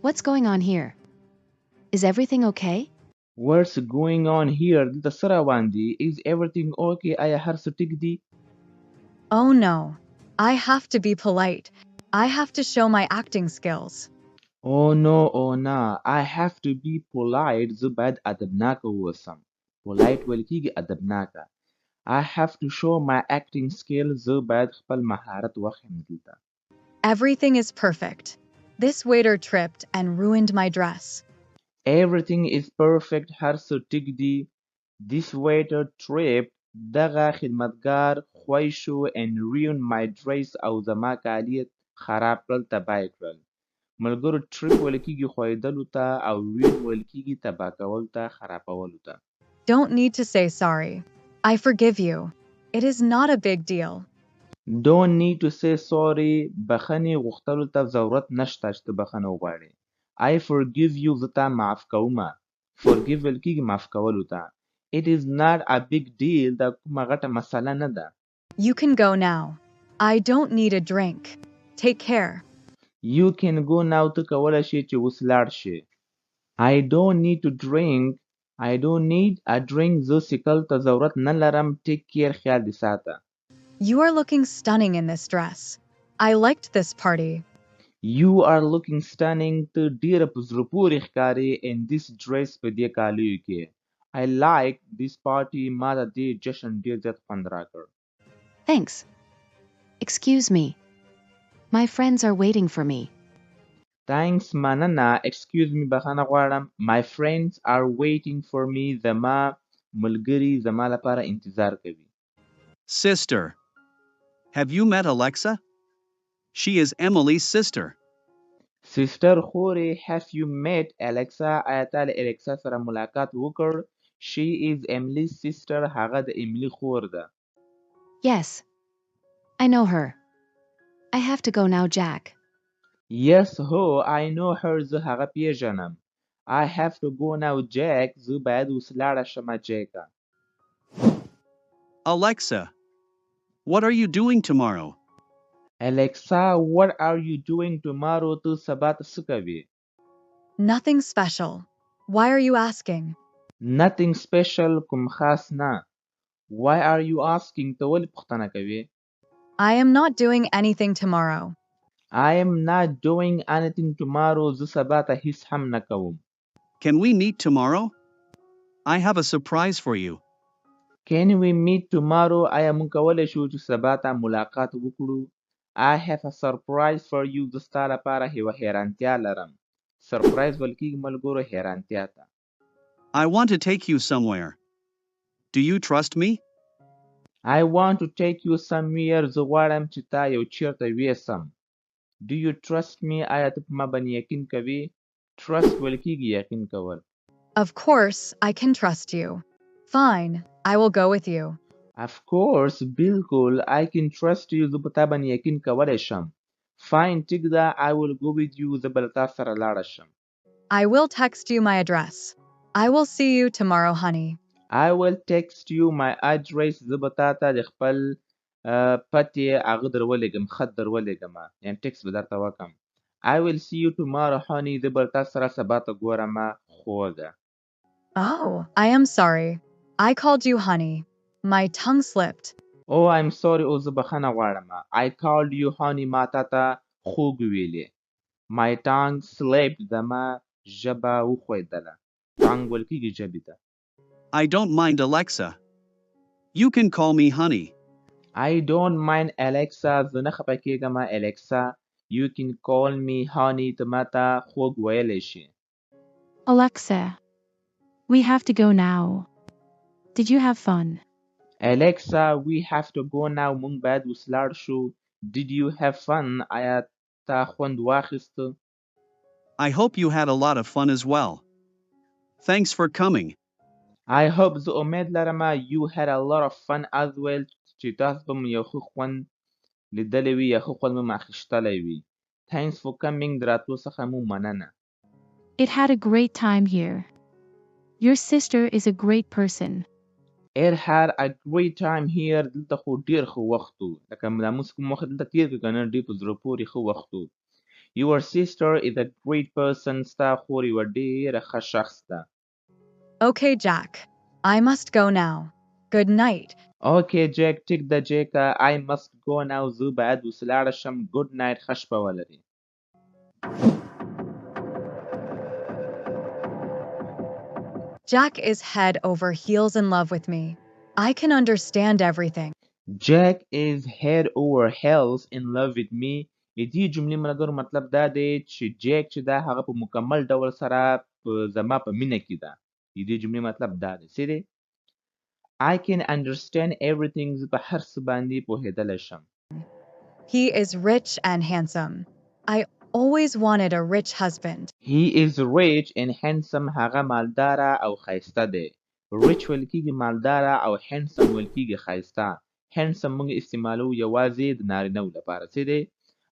What's going on here? Is everything okay? What's going on here دلته څه روان دي Is everything okay آیا هر څه ټیک دي Oh no. I have to be polite. I have to show my acting skills. Oh no oh no I have to be polite زه باید ادبناکه واوسم polite ویل کیږي ادبناکه I have to show my acting skills زه باید خپل مهارت وښیم دلته Everything is perfect. This waiter tripped and ruined my dress. Everything is perfect هر څه ټیک دي This waiter tripped دغه خدمتګار خوی شو and ruined my dress او زما کالي خراب کړل تباه یې کړل ملګرو trip ویل کیږي ښویېدلو ته او ruin ویل کیږي تباه کولو ته خرابولو ته Don't need to say sorry. I forgive you. It is not a big deal. Don't need to say sorry بخښنې غوښتلو ته ضرورت نشته چې ته بخښنه وغواړې I forgive you زه تا معاف کومه forgive ویل کیږي معاف کولو ته It is not a big deal دا کومه غټه مسله نه ده You can go now. I don't need a drink. Take care. You can go now ته کولی شې چې اوس لاړ شې I don't need to drink I don't need a drink زه څښل ته ضرورت نه لرم Take care خیال دې ساته You are looking stunning in this dress. I liked this party. You are looking stunning ته ډیره په زړه پورې ښکارې in this dress په دې کالیو کې I like this party ما د دې جشن ډیر زیات خوند راکړ Thanks. Excuse me. My friends are waiting for me. Thanks مننه excuse me بخښنه غواړم My friends are waiting for me زما ملګري زما لپاره انتظار کوي Sister. Have you met Alexa? She is Emily's sister. Sister خورې have you met Alexa آیا تا له Alexa سره ملاقات وکړ She is Emily's sister هغه د ایملی خور ده Yes. I know her. I have to go now, Jack. Yes ho I know her زه هغه پیژنم I have to go now Jack زه باید اوس لاړه شمه جیکه Alexa. What are you doing tomorrow? Alexa what are you doing tomorrow ته سبا ته څه کوې Nothing special. Why are you asking? Nothing special کوم خاص نه Why are you asking ته ولې پوښتنه کوې I am not doing anything tomorrow. I am not doing anything tomorrow زه سبا ته هیڅ هم نه کوم Can we meet tomorrow? I have a surprise for you. Can we meet tomorrow آیا موږ کولی شو چې سبا ته ملاقات وکړو I have a surprise for you زه ستا لپاره یوه حیرانتیا لرم سرپرایز ویل کېږي ملګرو حیرانتیا ته I want to take you somewhere. Do you trust me? I want to take you somewhere زه غواړم چې تا یو چیرته یوسم Do you trust me آیا ته په ما باندې یقین کوې Trust ویل کېږي یقین کول Of course, I can trust you. Fine, I will go with you. Of course بالکل I can trust you زه په تا باندې یقین کولی شم Fine ټیک ده I will go with you زه به له تا سره لاړه شم I will text you my address. I will see you tomorrow, honey. I will text you my address زه به تا ته د خپل پتې هغه درولېږم خط درولېږم یعنې ټکس به درته وکړم I will see you tomorrow honey زه به تا سره سبا ته ګورم خوږه Oh, I am sorry. I called you honey. My tongue slipped. Oh I'm sorry او زه بخښنه غواړم I called you honey ما تا ته خوږ ویلې My tongue slipped زما ژبه وښویېدله tongue ویل کېږي ژبې ته I don't mind Alexa. You can call me honey. I don't mind Alexa زه نه خفه کېږم Alexa You can call me honey ته ما ته خوږ ویلی شي Alexa. We have to go now. Did you have fun? Alexa we have to go now مونږ باید اوس لاړ شو Did you have fun آیا تا خوند واخیسته I hope you had a lot of fun as well. Thanks for coming. I hope زه امید لرم you had a lot of fun as well چې تاسو به مو یو ښه خوند لیدلی وي یا ښه خوند به مو اخیستلی وي Thanks for coming د راتلو څخه مو مننه It had a great time here. Your sister is a great person. It had a great time here دلته خو ډیر ښه وخت و لکه دا موږ کوم وخت دلته تیر کړو که نه ډېر په زړه پورې ښه وخت و Your sister is a great person. ستا خور یوه ډېره ښه شخص ده. Okay, Jack. I must go now. Good night. Okay, Jack, ټیک ده جیکه. I must go now. زه باید اوس لاړه شم. Good night. ښه شپه ولرې. Jack is head over heels in love with me. I can understand everything. Jack is head over heels in love with me. د دې جملې ملګرو مطلب دا دی چې جیک چې ده هغه په مکمل ډول سره زما په مینه کې ده. د دې جملې مطلب دا دی څه دی؟ I can understand everything. زه په هر څه باندې پوهېدلی شم. He is rich and handsome. I always wanted a rich husband. He is rich and handsome. هغه مالداره او ښایسته دی. Rich ویل کېږي مالداره او handsome ویل کېږي ښایسته. Handsome موږ استعمالوو یوازې د نارینه‌و لپاره څه دی؟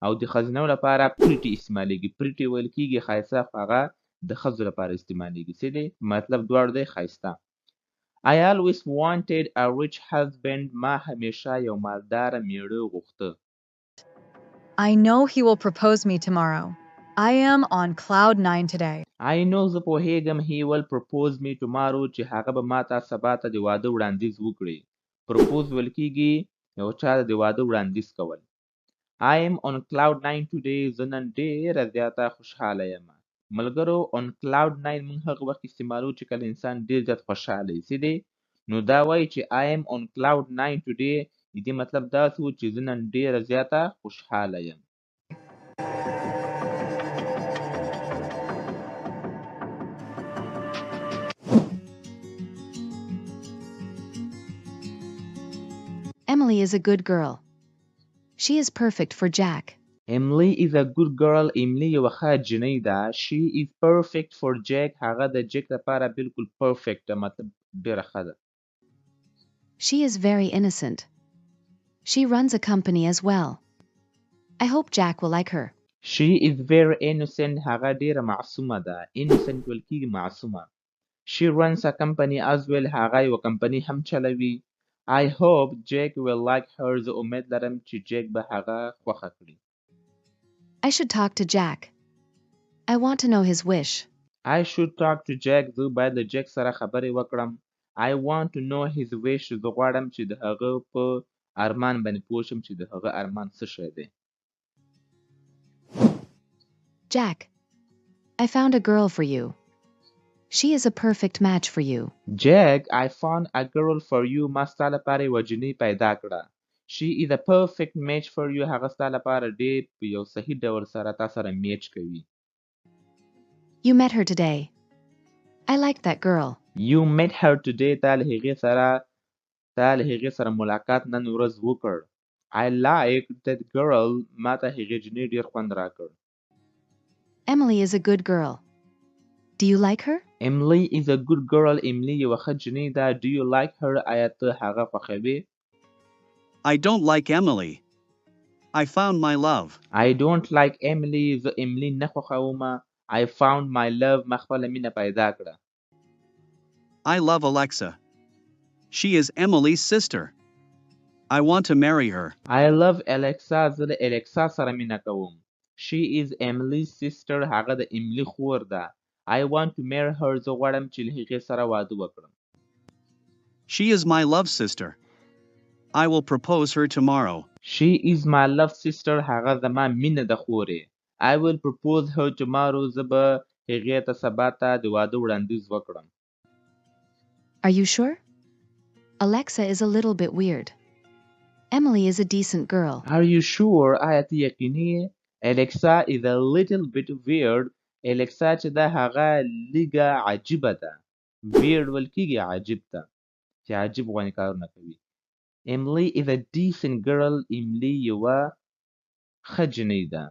او د ښځینه‌و لپاره pretty استعمالیږي. Pretty ویل کېږي ښایسته خو هغه د ښځو لپاره استعمالیږي څه دی؟ مطلب دواړو دی ښایسته. I always wanted a rich husband. ما همیشه یو مالداره میړه غوښته. I know he will propose me tomorrow. I am on cloud 9 today. I know زه پوهیږم he will propose me tomorrow چې هغه به ماته سبا ته د واده وړاندیز وکړي. propose ویل کېږي یو چا ته د واده وړاندیز کول. I am on cloud 9 today. زه نن ډېره زیاته خوشحاله یم. ملګرو on cloud 9 موږ هغه وخت استعمالوو چې کله انسان ډېر زیات خوشحاله وي څه دی؟ نو دا وایي چې I am on cloud 9 today. د دې مطلب داسې و چې زه نن ډېره زیاته خوشحاله یم. Emily is a good girl. She is perfect for Jack. Emily is a good girl. Emily یوه ښه جینۍ ده. She is perfect for Jack. هغه د جیک لپاره بالکل perfect ده مطلب ډېره ښه ده. She is very innocent. She runs a company as well. I hope Jack will like her. She is very innocent. هغه ډېره معصومه ده. Innocent ویل کېږي معصومه. She runs a company as well. هغه یوه کمپنۍ هم چلوي. I hope Jack will like her. زه امید لرم چې جیک به هغه خوښه کړي. I should talk to Jack. I want to know his wish. I should talk to Jack. زه باید له جیک سره خبرې وکړم. I want to know his wish. زه غواړم چې د هغه په ارمان باندې پوه شم چې د هغه ارمان څه شی دی. Jack, I found a girl for you. She is a perfect match for you. Jack, I found a girl for you. ما ستا لپاره یوه جینۍ پیدا کړه. She is a perfect match for you. هغه ستا لپاره ډېر په یو صحیح ډول سره تا سره میچ کوي. You met her today. I like that girl. You met her today. تا له هغې سره ملاقات نن ورځ وکړ. I like that girl. ما ته هغې جینۍ ډېر خوند راکړ. Emily is a good girl. Do you like her? Emily is a good girl. Emily یوه ښه جینۍ ده. Do you like her? آیا ته هغه خوښوې؟ I don't like Emily. I found my love. I don't like Emily. زه Emily نه خوښومه. I found my love. ما خپله مینه پیدا کړه. I love Alexa. She is Emily's sister. I want to marry her. I love Alexa. زه له Alexa سره مینه کوم. She is Emily's sister. هغه د Emily خور ده. I want to marry her. زه غواړم چې له هغې سره واده وکړم. She is my love sister. I will propose her tomorrow. She is my love sister. هغه زما مینه ده خورې. I will propose her tomorrow. زه به هغې ته سبا ته د واده وړاندیز وکړم. Are you sure? Alexa is a little bit weird. Emily is a decent girl. Are you sure? آیا ته یقیني یې؟ Alexa is a little bit weird. Alexa چې ده هغه لږه عجیبه ده. Weird ویل کېږي عجیب ته چې عجیب غوندې کارونه کوي. Emily is a decent girl. Emily یوه ښه جینۍ ده.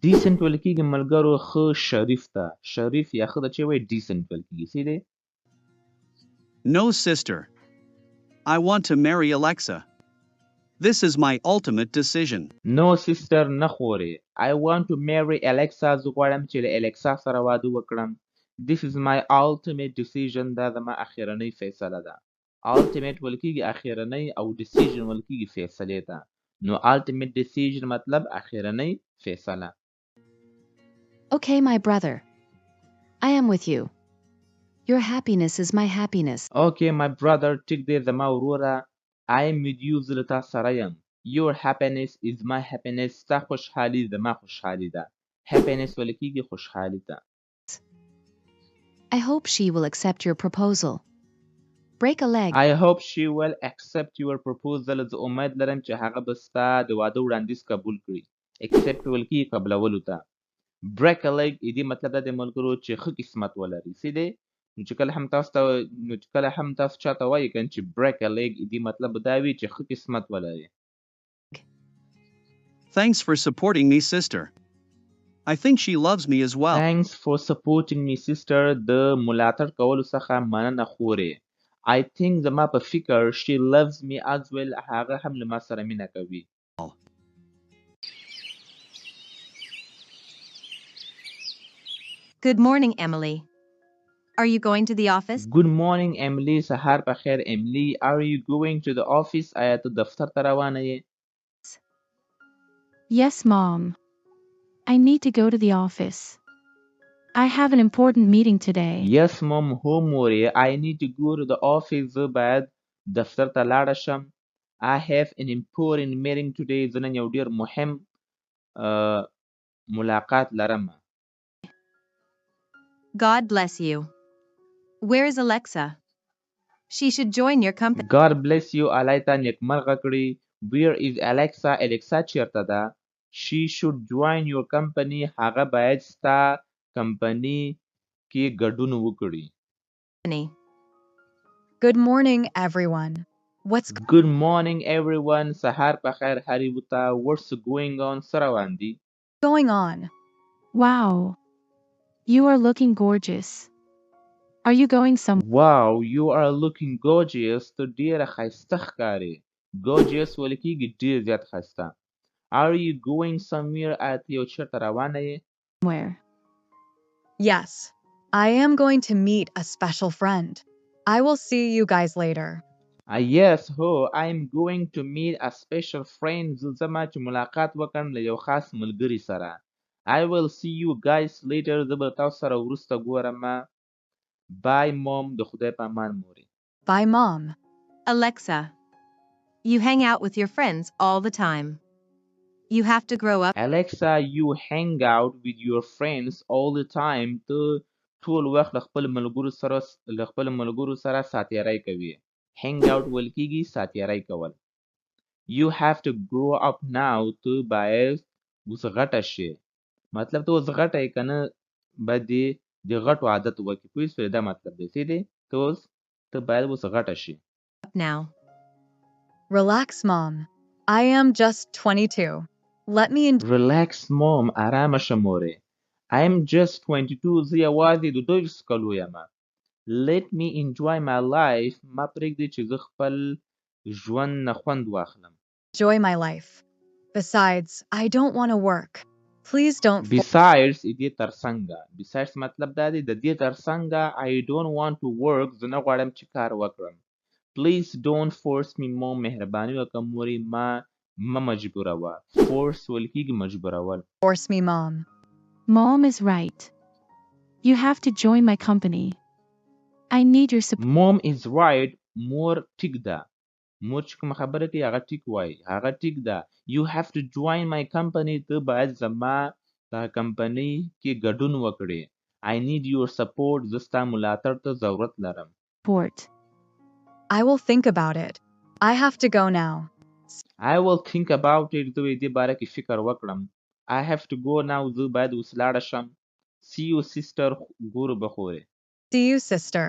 Decent ویل کېږي ملګرو ښه شریف ته. شریف یا ښه ته چې وایي decent ویل کېږي څه دی؟ No, sister. I want to marry Alexa. This is my ultimate decision. No sister نه خورې. I want to marry Alexa. زه غواړم چې له Alexa سره واده وکړم. This is my ultimate decision. دا زما اخرنۍ فیصله ده. Ultimate ویل کېږي اخرنۍ او decision ویل کېږي فیصلې ته. نو ultimate decision مطلب اخیرنۍ فیصله. Okay, my brother. I am with you. Your happiness is my happiness. Okay my brother ټیک دی زما وروره. I am with you زه له تا سره یم. Your happiness is my happiness. ستا خوشحالي زما خوشحالي ده. happiness ویل کېږي خوشحالي ته. I hope she will accept your proposal. Break a leg. I hope she will accept your proposal. زه امید لرم چې هغه به ستا د واده وړاندیز قبول کړي. accept ویل کېږي قبلولو ته. break a leg دې مطلب دا د ملګرو چې ښه قسمت ولري. څه دی؟ نو چې کله هم تاسو چاته وایي کنه چې break a leg دې مطلب دا وي چې ښه قسمت ولري. Thanks for supporting me, sister. I think she loves me as well. Thanks for supporting me sister. د ملاتړ کولو څخه مننه خورې. I think زما په فکر she loves me as well. هغه هم له ما سره مینه کوي. Good morning, Emily. Are you going to the office? Good morning Emily. سهار په خیر Emily. Are you going to the office? آیا ته دفتر ته روانه یې؟ Yes, Mom. I need to go to the office. I have an important meeting today. Yes mom. هو مورې. I need to go to the office. زه باید دفتر ته لاړه شم. I have an important meeting today. زه نن یو ډیر مهم ملاقات لرم. God bless you. Where is Alexa? She should join your company. God bless you. الله ته نیکمرغه کړي. Where is Alexa? Alexa چیرته ده؟ She should join your company. هغه باید ستا کمپنی کې ګډون وکړي. Good morning, everyone. What's Good morning everyone. سهار په خیر هر یو ته. What's going on? څه روان دي؟ going on? Wow. You are looking gorgeous. Are you going somewhere? Wow, you are looking gorgeous. ته ډیره ښایسته ښکارې. Gorgeous ویل کېږي ډیر زیات ښایسته. Are you going somewhere? آیا ته یو چېرته روانه یې؟ Yes. I am going to meet a special friend. I will see you guys later. Yes, ho. I am going to meet a special friend. زه ځمه چې ملاقات وکړم له یو خاص ملګري سره. I will see you guys later. زه به تاسو سره وروسته ګورم. Bye mom. د خدای په امان مورې. Bye, Mom. Alexa. You hang out with your friends all the time. You have to grow up. Alexa, you hang out with your friends all the time. ته ټول وخت له خپل ملګرو سره ساتیری کوي. Hang out ویل کېږي ساتیری کول. You have to grow up now. ته باید اوس غټه شې. مطلب ته اوس غټه یې که نه باید د غټو عادت وکړې. پوه شوې؟ دا مطلب دی. څه دی؟ ته باید اوس غټه شې. Now. Relax, Mom. I am just 22. Let me Relax mom. آرامه شه مورې. I am just 22. زه یوازې د 22 کلو یم. Let me enjoy my life. ما پرېږدې چې زه خپل ژوند نه خوند واخلم. enjoy my life. Besides, I don't want to work. Please don't. Besides دې ترڅنګه. Besides مطلب دا دی د دې ترڅنګه I don't want to work. زه نه غواړم چې کار وکړم. Please don't force me mom. مهرباني وکړه مورې ما مجبوروه. Force ویل کېږي مجبورول. Force me, Mom. Mom is right. You have to join my company. I need your support. Mom is right. مور ټیک ده. مور چې کومه خبره کوي هغه ټیک وایي. هغه ټیک ده. You have to join my company. ته باید زما په کمپنۍ کې ګډون وکړې. I need your support. زه ستا ملاتړ ته ضرورت لرم. I will think about it. I have to go now. I will think about it. زه دې باره کې فکر وکړم. I have to go now. زه باید اوس لاړه شم. See you sister. ګورو به خورې. See you, sister.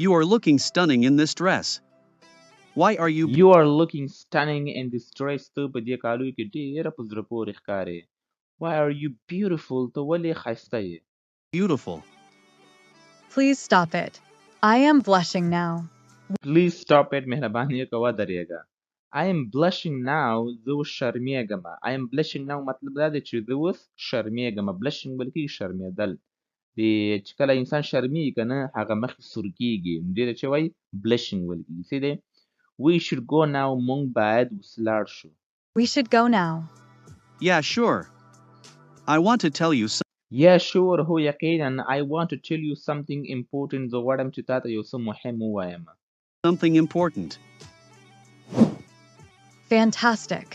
You are looking stunning in this dress. Why are you You are looking stunning in this dress. ته په دې کالو کې ډېره په زړه پورې ښکارې. Why are you beautiful? ته ولې ښایسته یې؟ beautiful? Please stop it. I am blushing now. Please stop it. مهرباني وکړه ودرېږه. I am blushing now. زه اوس شرمېږم. I am blushing now مطلب دا دی چې زه اوس شرمېږم. Blushing بلکې شرمېدل. چې کله انسان شرمېږي که نه هغه مخ یې سور کېږي نو دې ته چې وایي blushing ویل کېږي څه دی we should go now موږ باید اوس لاړ شو We should go now. Yeah, sure. I want to tell you yeah sure هو یقینا I want to tell you something important زه غواړم چې تا ته یو څه مهم ووایم something important. Fantastic.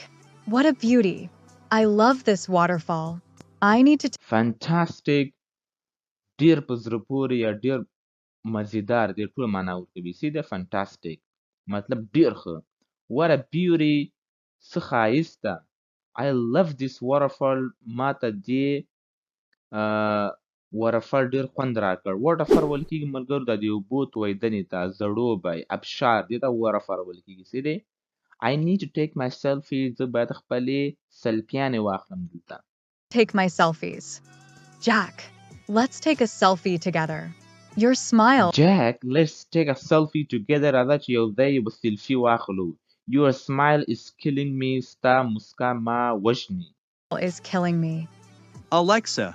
What a beauty. I love this waterfall. I need to fantastic ډېر په زړه پورې یا ډېر مزیدار دې ټول معنا ورکوي څه دی fantastic مطلب ډېر ښه what a beauty څه ښایسته I love this waterfall ما ته دې waterfall ډېر خوند راکړ waterfall ویل کېږي ملګرو دا د اوبو تویدنې ته زړوبی ابشار دې ته waterfall ویل کېږي څه دی I need to take my selfie زه باید خپلې سلفیانې واخلم دلته take my selfies. Jack, let's take a selfie together. Your smile Jack, let's take a selfie together راځه چې یو ځای یې سلفي واخلو Your smile is killing me ستا مسکا ما وژني is killing me. Alexa.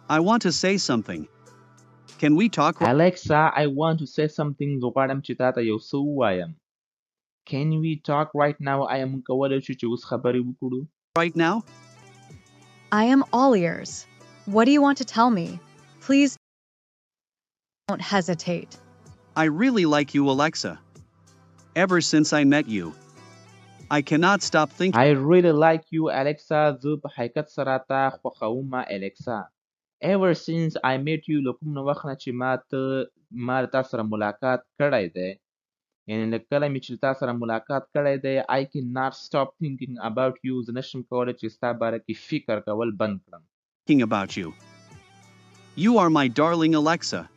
I want to say something. Can we talk Alexa, I want to say something زه غواړم چې تا ته یو څه ووایم Can we talk right now آیا موږ کولی شو چې اوس خبرې وکړو right now? I am all ears. What do you want to tell me? Please don't hesitate. I really like you, Alexa. Ever since I met you, I cannot stop thinking. I really like you Alexa زه په حقیقت سره تا خوښوم Alexa Ever since I met you له کوم نه وخت نه چې ما له تا سره ملاقات کړی دی یعنې له کله مې چې له تا سره ملاقات کړی دی I cannot stop thinking about you زه نشم کولی چې ستا باره کې فکر کول بند کړم Thinking about you. You are my darling Alexa.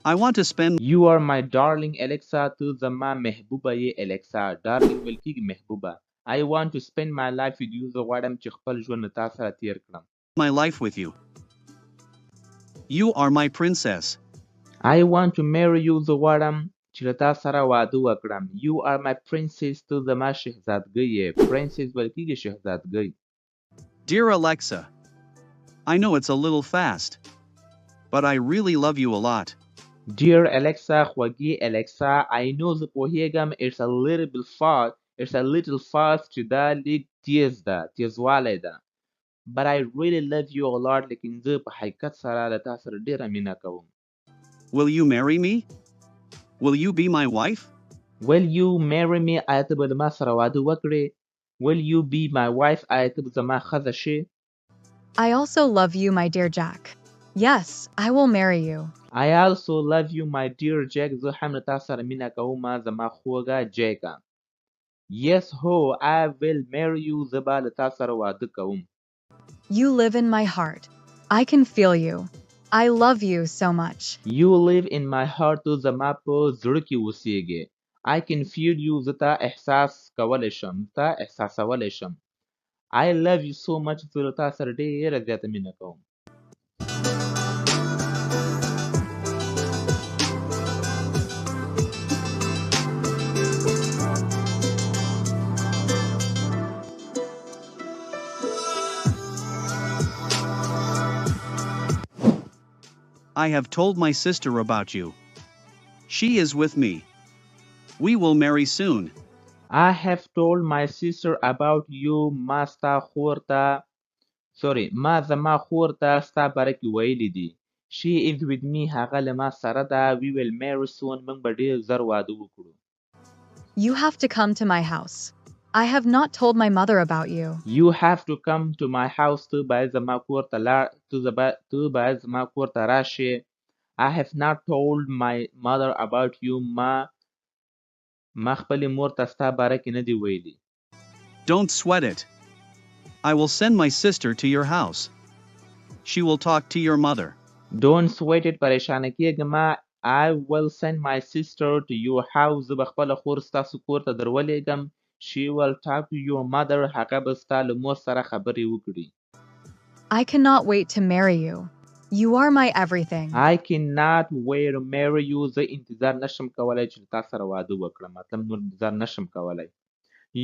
I want to spend You are my darling Alexa ته زما محبوبه یې Alexa darling ویل کېږي محبوبه I want to spend my life with you زه غواړم چې خپل ژوند له تا سره تیر کړم my life with you. You are my princess. I want to marry you زه غواړم چې له تا سره واده وکړم You are my princess ته زما شهزادګۍ یې princess ویل کېږي شهزادګۍ Dear Alexa, I know it's a little fast, but I really love you a lot. Dear Alexa خوږې Alexa I know زه پوهیږم it's a little fast چې دا لیک تیز ده تیزوالی ده But I really love you a lot لیکن زه په حقیقت سره له تا سره ډېره مینه کوم Will you marry me? Will you be my wife? Will you marry me آیا ته به له ما سره واده وکړې Will you be my wife آیا ته به زما ښځه شې I also love you, my dear Jack. Yes, I will marry you. I also love you my dear Jack زه هم له تا سره مینه کوم زما خوږه جیکه Yes هو I will marry you زه به له تا سره واده کوم You live in my heart. I can feel you. I love you so much. You live in my heart ته زما په زړه کې اوسېږې I can feel you زه تا احساس کولی شم تا احساسولی شم I love you so much زه له تا سره ډېره زیاته مینه کوم I have told my sister about you. She is with me. We will marry soon. I have told my sister about you ما ستا خور ته ما زما خور ته ستا باره کې ویلي دي She is with me هغه له ما سره ده We will marry soon موږ به ډېر زر واده وکړو You have to come to my house. I have not told my mother about you. You have to come to my house ته باید زما کور ته ته باید زما کور ته راشې I have not told my mother about you ما خپلې مور ته ستا باره کې نه دي ویلي Don't sweat it. I will send my sister to your house. She will talk to your mother. Don't sweat it پریشانه کېږه ما I will send my sister to your house زه به خپله خور ستاسو کور ته درولېږم She will talk to your mother هغه به ستا له مور سره خبرې وکړي I cannot wait to marry you. You are my everything. I cannot wait to marry you زه انتظار نشم کولی چې تا سره واده وکړم مطلب نور انتظار نشم کولی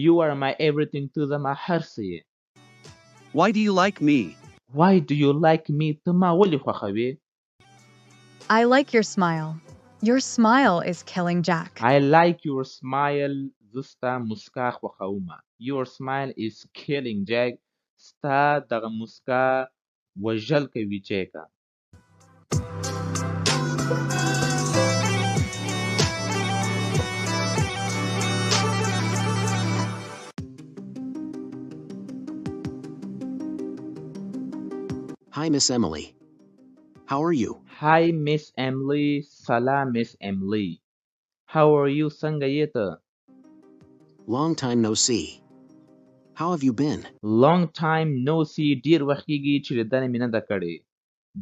You are my everything ته زما هر څه یې Why do you like me? Why do you like me? ته ما ولې خوښوې؟ I like your smile. Your smile is killing Jack. I like your smile. زه ستا مسکا خوښومه. Your smile is killing Jack. ستا دغه مسکا وژل کوي جیکه. Hi, Miss Emily. How are you? Hi Miss Emily. سلام Miss Emily. How are you? څنګه یې ته؟ Long time no see. How have you been? Long time no see. ډیر وخت کېږي چې لیدنه مې نه ده کړې.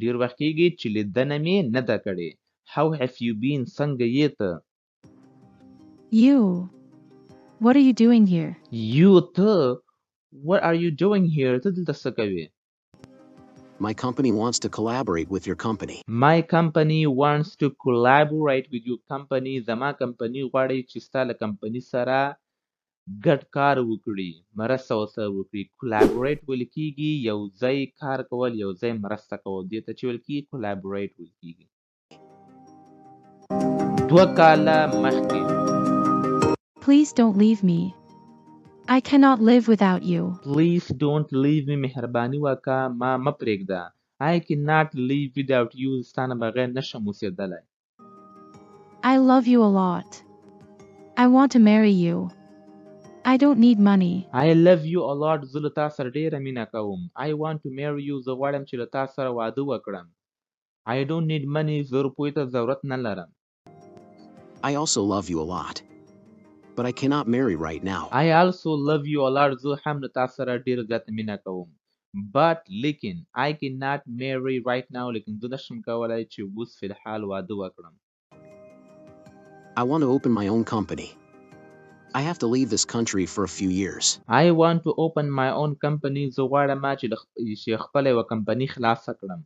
ډیر وخت کېږي چې لیدنه مې نه ده کړې. How have you been? څنګه یې ته؟ You. What are you doing here? You ته. What are you doing here? ته دلته څه کوې؟ My company wants to collaborate with your company. My company wants to collaborate with your company. زما کمپنی غواړي چې ستا له کمپنی سره ګډ کار وکړي. مرسته ورسره وکړي. Collaborate ویل کېږي یو ځای کار کول، یو ځای مرسته کول. دې ته چې ویل کېږي collaborate ویل کېږي. 2 کاله مخکې. Please don't leave me. I cannot live without you. Please don't leave me. مهرباني وکړه ما مه پرېږده. I cannot live without you. ستا نه بغیر نشم اوسېدلی. I love you a lot. I want to marry you. I don't need money. I love you a lot. زه له تا سره ډېره مینه کوم. I want to marry you. زه غواړم چې له تا سره واده وکړم. I don't need money. زه روپیو ته ضرورت نه لرم. I also love you a lot. But I cannot marry right now. I also love you a lot. زه هم له تا سره ډېره زیاته مینه کوم. But لیکن I cannot marry right now. لیکن زه نشم کولی چې اوس فی الحال واده وکړم. I want to open my own company. I have to leave this country for a few years. I want to open my own company. زه غواړم چې خپله یوه کمپني خلاصه کړم.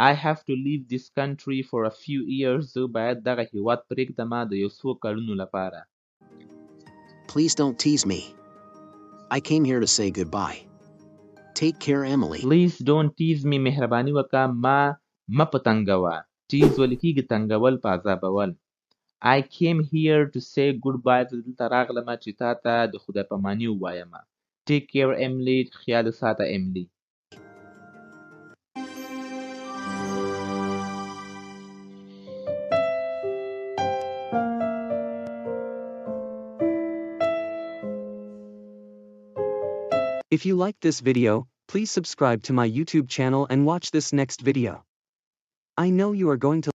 I have to leave this country for a few years. زه باید دغه هیواد پرېږدم د یو څو کلونو لپاره. Please don't tease me. I came here to say goodbye. Take care, Emily. Please don't tease me. مهرباني وکړه ما مه په تنګوه. tease ویل کېږي تنګول په عذابول. I came here to say goodbye. زه دلته راغلم چې تا ته د خدای پاماني ووایم. Take care, Emily. خیال ساته Emily. If you liked this video, please subscribe to my YouTube channel and watch this next video. I know you are going to